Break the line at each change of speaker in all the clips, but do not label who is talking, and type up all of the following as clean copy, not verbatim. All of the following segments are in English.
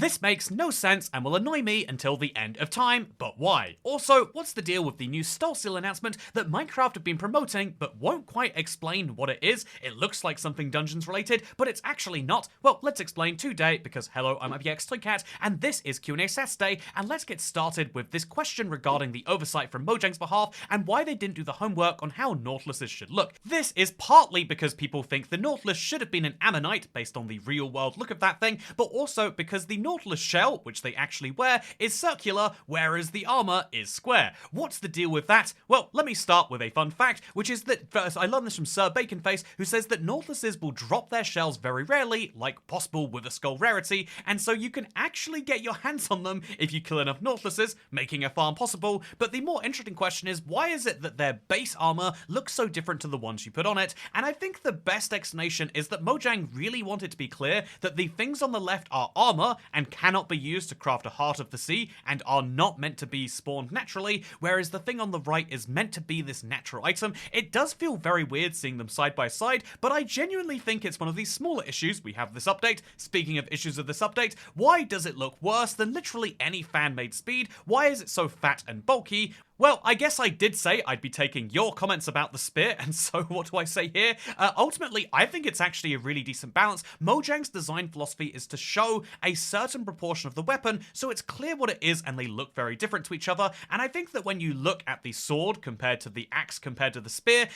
This makes no sense and will annoy me until the end of time, but why? Also, what's the deal with the new Stall Seal announcement that Minecraft have been promoting but won't quite explain what it is? It looks like something Dungeons related, but it's actually not. Well, let's explain today because hello, I'm IPX Toycat, and this is QnA Saturday, and let's get started with this question regarding the oversight from Mojang's behalf and why they didn't do the homework on how Nautiluses should look. This is partly because people think the Nautilus should have been an ammonite based on the real world look of that thing, but also because the Nautilus shell, which they actually wear, is circular, whereas the armor is square. What's the deal with that? Well, let me start with a fun fact, which is that, first, I learned this from Sir Baconface, who says that Nautiluses will drop their shells very rarely, like possible with a skull rarity, and so you can actually get your hands on them if you kill enough Nautiluses, making a farm possible. But the more interesting question is, why is it that their base armor looks so different to the ones you put on it? And I think the best explanation is that Mojang really wanted to be clear that the things on the left are armor and cannot be used to craft a Heart of the Sea and are not meant to be spawned naturally, whereas the thing on the right is meant to be this natural item. It does feel very weird seeing them side by side, but I genuinely think it's one of these smaller issues we have this update. Speaking of issues of this update, why does it look worse than literally any fan-made speed? Why is it so fat and bulky? Well, I guess I did say I'd be taking your comments about the spear, and so what do I say here? Ultimately, I think it's actually a really decent balance. Mojang's design philosophy is to show a certain proportion of the weapon, so it's clear what it is and they look very different to each other, and I think that when you look at the sword compared to the axe compared to the spear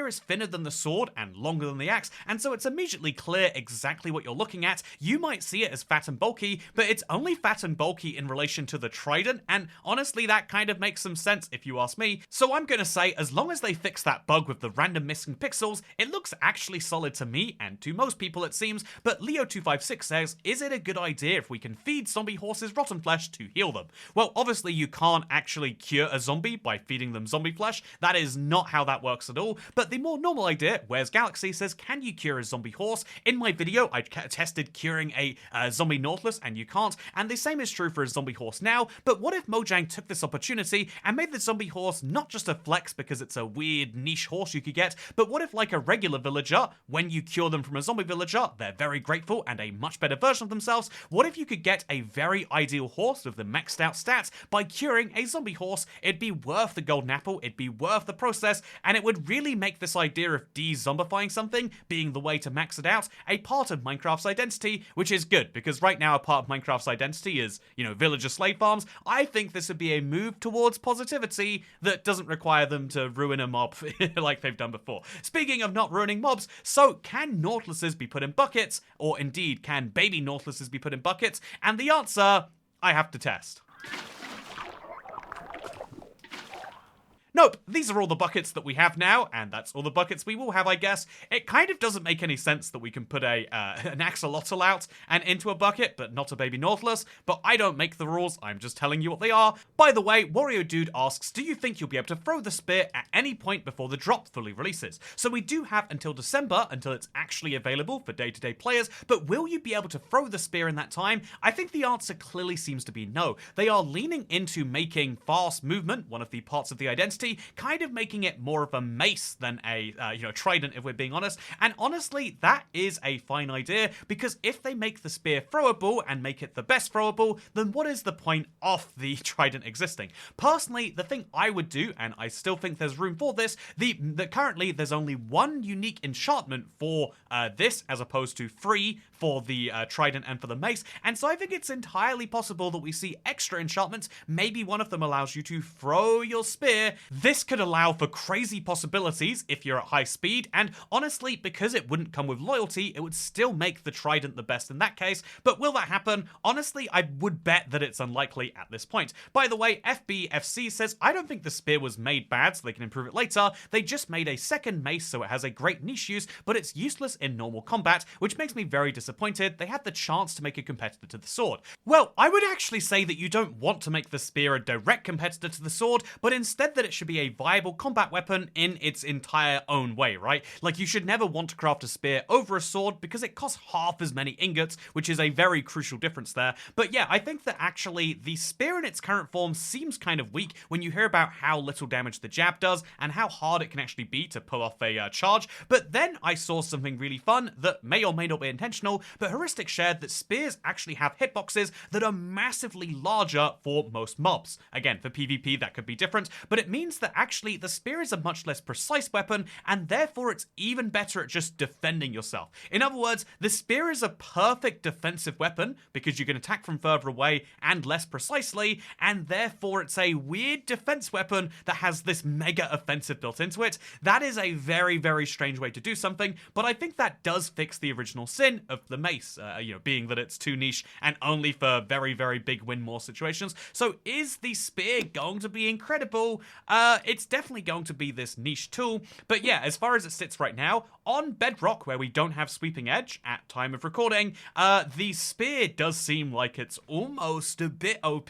is thinner than the sword and longer than the axe, and so it's immediately clear exactly what you're looking at. You might see it as fat and bulky, but it's only fat and bulky in relation to the trident, and honestly, that kind of makes some sense if you ask me. So I'm gonna say, as long as they fix that bug with the random missing pixels, it looks actually solid to me, and to most people it seems. But Leo256 says, is it a good idea if we can feed zombie horses rotten flesh to heal them? Well, obviously you can't actually cure a zombie by feeding them zombie flesh. That is not how that works at all. But the more normal idea, Where's Galaxy says, can you cure a zombie horse? In my video, I tested curing a zombie Nautilus, and you can't. And the same is true for a zombie horse now. But what if Mojang took this opportunity and made the zombie horse not just a flex because it's a weird niche horse you could get, but what if, like a regular villager, when you cure them from a zombie villager, they're very grateful and a much better version of themselves? What if you could get a very ideal horse with the maxed out stats by curing a zombie horse? It'd be worth the golden apple, it'd be worth the process, and it would really make this idea of de-zombifying something being the way to max it out a part of Minecraft's identity, which is good, because right now a part of Minecraft's identity is, you know, villager slave farms. I think this would be a move towards positivity that doesn't require them to ruin a mob like they've done before. Speaking of not ruining mobs, so can Nautiluses be put in buckets? Or indeed, can baby Nautiluses be put in buckets? And the answer, I have to test. Nope, these are all the buckets that we have now, and that's all the buckets we will have, I guess. It kind of doesn't make any sense that we can put an axolotl out and into a bucket, but not a baby Nautilus, but I don't make the rules, I'm just telling you what they are. By the way, Wario Dude asks, do you think you'll be able to throw the spear at any point before the drop fully releases? So we do have until December, until it's actually available for day-to-day players, but will you be able to throw the spear in that time? I think the answer clearly seems to be no. They are leaning into making fast movement one of the parts of the identity, kind of making it more of a mace than a trident, if we're being honest. And honestly, that is a fine idea, because if they make the spear throwable and make it the best throwable, then what is the point of the trident existing? Personally, the thing I would do, and I still think there's room for this, that currently there's only one unique enchantment for this, as opposed to 3 for the trident and for the mace, and so I think it's entirely possible that we see extra enchantments. Maybe one of them allows you to throw your spear. This could allow for crazy possibilities if you're at high speed, and honestly, because it wouldn't come with loyalty, it would still make the trident the best in that case. But will that happen? Honestly, I would bet that it's unlikely at this point. By the way, FBFC says, I don't think the spear was made bad so they can improve it later. They just made a second mace so it has a great niche use, but it's useless in normal combat, which makes me very disappointed. They had the chance to make a competitor to the sword. Well, I would actually say that you don't want to make the spear a direct competitor to the sword, but instead that it should be a viable combat weapon in its entire own way, right? Like, you should never want to craft a spear over a sword because it costs half as many ingots, which is a very crucial difference there. But yeah, I think that actually the spear in its current form seems kind of weak when you hear about how little damage the jab does and how hard it can actually be to pull off a charge. But then I saw something really fun that may or may not be intentional, but Heuristic shared that spears actually have hitboxes that are massively larger for most mobs. Again, for PvP that could be different, but it means that actually the spear is a much less precise weapon, and therefore it's even better at just defending yourself. In other words, the spear is a perfect defensive weapon because you can attack from further away and less precisely, and therefore it's a weird defense weapon that has this mega offensive built into it. That is a very, very strange way to do something, but I think that does fix the original sin of the mace, being that it's too niche and only for very, very big win more situations. So is the spear going to be incredible? It's definitely going to be this niche tool, but yeah, as far as it sits right now, on Bedrock, where we don't have Sweeping Edge at time of recording, the spear does seem like it's almost a bit OP,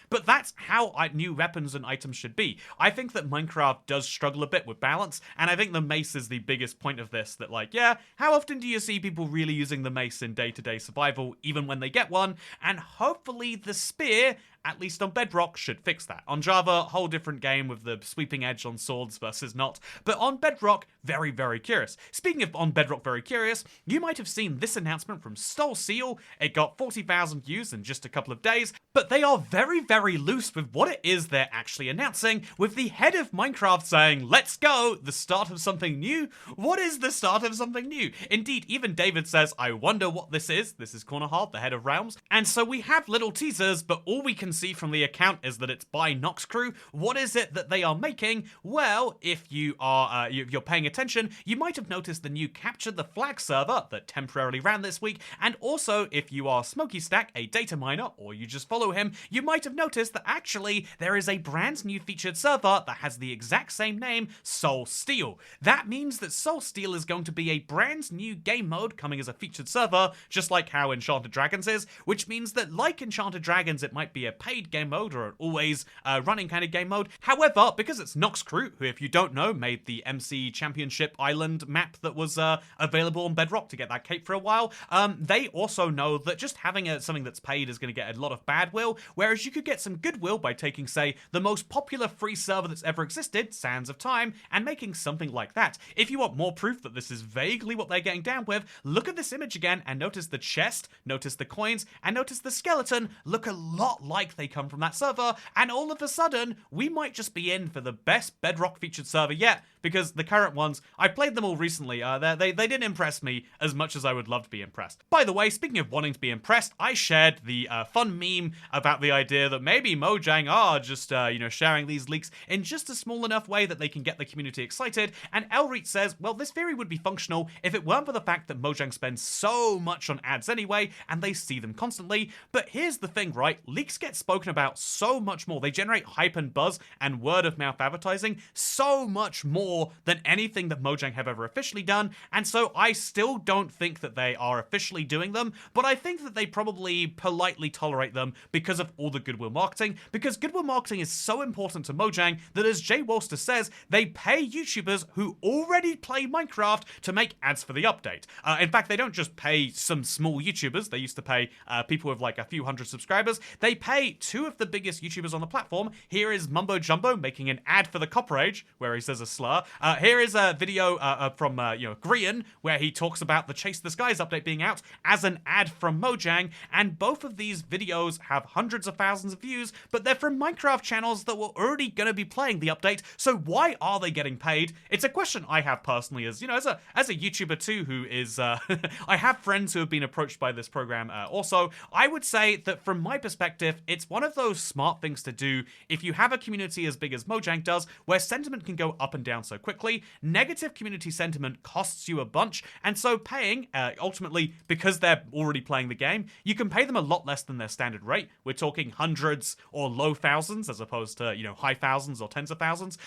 but that's how new weapons and items should be. I think that Minecraft does struggle a bit with balance, and I think the mace is the biggest point of this, that like, yeah, how often do you see people really using the mace in day-to-day survival, even when they get one? And hopefully the spear, at least on Bedrock, should fix that. On Java, whole different game with the Sweeping Edge on swords versus not. But on Bedrock, very, very curious. Speaking of on Bedrock very curious, you might have seen this announcement from Seal. It got 40,000 views in just a couple of days, but they are very, very loose with what it is they're actually announcing, with the head of Minecraft saying, let's go, the start of something new. What is the start of something new? Indeed, even David says, I wonder what this is. This is Cornerheart, the head of Realms. And so we have little teasers, but all we can see from the account is that it's by Nox Crew. What is it that they are making? Well, if you are if you're paying attention, you might have noticed the new Capture the Flag server that temporarily ran this week, and also if you are Smokey Stack, a data miner, or you just follow him, you might have noticed that actually there is a brand new featured server that has the exact same name, Soul Steel. That means that Soul Steel is going to be a brand new game mode coming as a featured server, just like how Enchanted Dragons is, which means that like Enchanted Dragons, it might be a paid game mode or an always running kind of game mode. However, because it's Nox Crew, who, if you don't know, made the MC Championship Island map that was available on Bedrock to get that cape for a while, they also know that just having something that's paid is going to get a lot of bad will, whereas you could get some goodwill by taking, say, the most popular free server that's ever existed, Sands of Time, and making something like that. If you want more proof that this is vaguely what they're getting down with, look at this image again and notice the chest, notice the coins, and notice the skeleton look a lot like they come from that server, and all of a sudden, we might just be in for the best Bedrock featured server yet, because the current ones, I played them all recently, they didn't impress me as much as I would love to be impressed. By the way, speaking of wanting to be impressed, I shared the fun meme about the idea that maybe Mojang are just, sharing these leaks in just a small enough way that they can get the community excited, and Elreach says, well, this theory would be functional if it weren't for the fact that Mojang spends so much on ads anyway, and they see them constantly. But here's the thing, right? Leaks get spoken about so much more. They generate hype and buzz and word of mouth advertising so much more than anything that Mojang have ever officially done, and so I still don't think that they are officially doing them, but I think that they probably politely tolerate them because of all the goodwill marketing, because goodwill marketing is so important to Mojang that, as Jay Wolster says, they pay YouTubers who already play Minecraft to make ads for the update. In fact, they don't just pay some small YouTubers. They used to pay people with like a few hundred subscribers. They pay two of the biggest YouTubers on the platform. Here is Mumbo Jumbo making an ad for the Copper Age, where he says a slur. Here is a video from Grian, where he talks about the Chase the Skies update being out as an ad from Mojang, and both of these videos have hundreds of thousands of views, but they're from Minecraft channels that were already going to be playing the update, so why are they getting paid? It's a question I have personally as a YouTuber too, who is, I have friends who have been approached by this program also. I would say that from my perspective, it's one of those smart things to do if you have a community as big as Mojang does, where sentiment can go up and down so quickly. negative community sentiment costs you a bunch, and so paying, ultimately, because they're already playing the game, you can pay them a lot less than their standard rate. We're talking hundreds or low thousands as opposed to, high thousands or tens of thousands.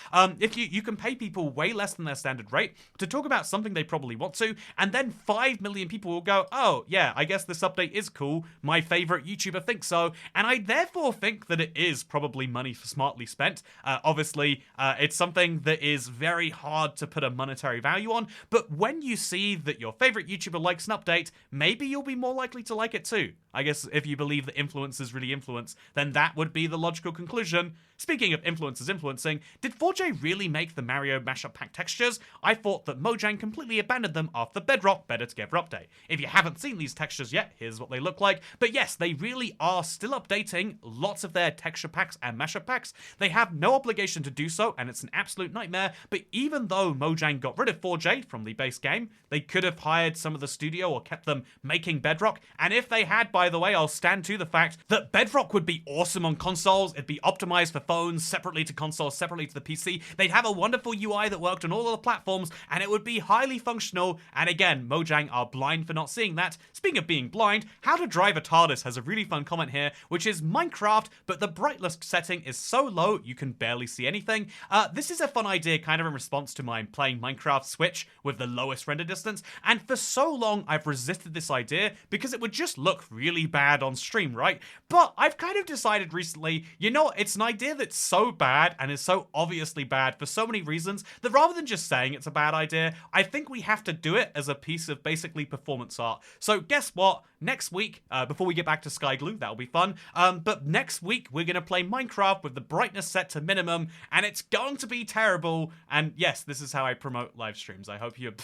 If you can pay people way less than their standard rate to talk about something they probably want to, and then 5 million people will go, oh, yeah, I guess this update is cool. My favorite YouTuber thinks so, and I therefore think that it is probably money smartly spent. Obviously, it's something that is very hard to put a monetary value on, but when you see that your favorite YouTuber likes an update, maybe you'll be more likely to like it too. I guess if you believe that influencers really influence, then that would be the logical conclusion. Speaking of influencers influencing, did 4J really make the Mario Mashup Pack textures? I thought that Mojang completely abandoned them after the Bedrock Better Together update. If you haven't seen these textures yet, here's what they look like. But yes, they really are still updating lots of their texture packs and mashup packs. They have no obligation to do so, and it's an absolute nightmare. But even though Mojang got rid of 4J from the base game, they could have hired some of the studio or kept them making Bedrock. And if they had, by the way, I'll stand to the fact that Bedrock would be awesome on consoles. It'd be optimized for phones, separately to consoles, separately to the PC. They'd have a wonderful UI that worked on all of the platforms, and it would be highly functional. And again, Mojang are blind for not seeing that. Speaking of being blind, How to Drive a TARDIS has a really fun comment here, which is Minecraft, but the brightness setting is so low you can barely see anything. This is a fun idea, kind of in response to my playing Minecraft Switch with the lowest render distance, and for so long I've resisted this idea because it would just look really bad on stream, right? But I've kind of decided recently, it's an idea that's so bad and is so obviously bad for so many reasons that rather than just saying it's a bad idea, I think we have to do it as a piece of basically performance art. So guess what? Next week, before we get back to Sky Glue, that'll be fun, but next week we're going to play Minecraft with the brightness set to minimum, and it's going to be terrible. And yes, this is how I promote live streams. I hope you're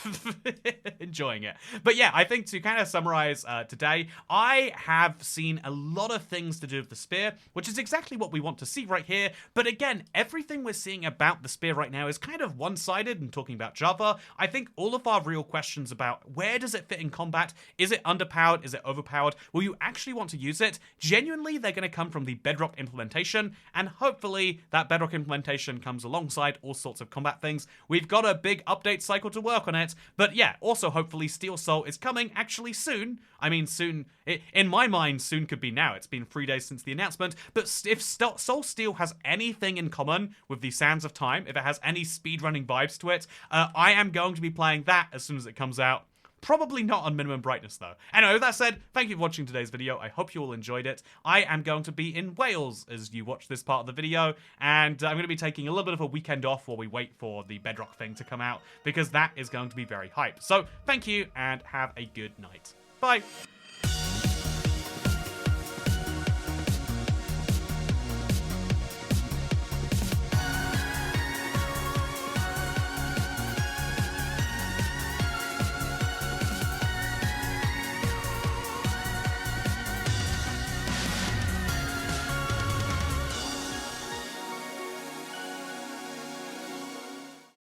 enjoying it. But yeah, I think to kind of summarize today, I have seen a lot of things to do with the spear, which is exactly what we want to see right here. But again, everything we're seeing about the spear right now is kind of one-sided and talking about Java. I think all of our real questions about where does it fit in combat, is it underpowered, is it overpowered, will you actually want to use it, genuinely they're going to come from the Bedrock implementation, and hopefully that Bedrock implementation comes alongside all sorts of combat things. We've got a big update cycle to work on it, but yeah, also hopefully Steel Soul is coming actually soon. I mean, soon, in my mind, soon could be now. It's been 3 days since the announcement, but if Soul Steel has anything in common with the Sands of Time, if it has any speedrunning vibes to it, I am going to be playing that as soon as it comes out. Probably not on minimum brightness though. Anyway, with that said, thank you for watching today's video. I hope you all enjoyed it. I am going to be in Wales as you watch this part of the video, and I'm going to be taking a little bit of a weekend off while we wait for the Bedrock thing to come out, because that is going to be very hype. So thank you and have a good night. Bye.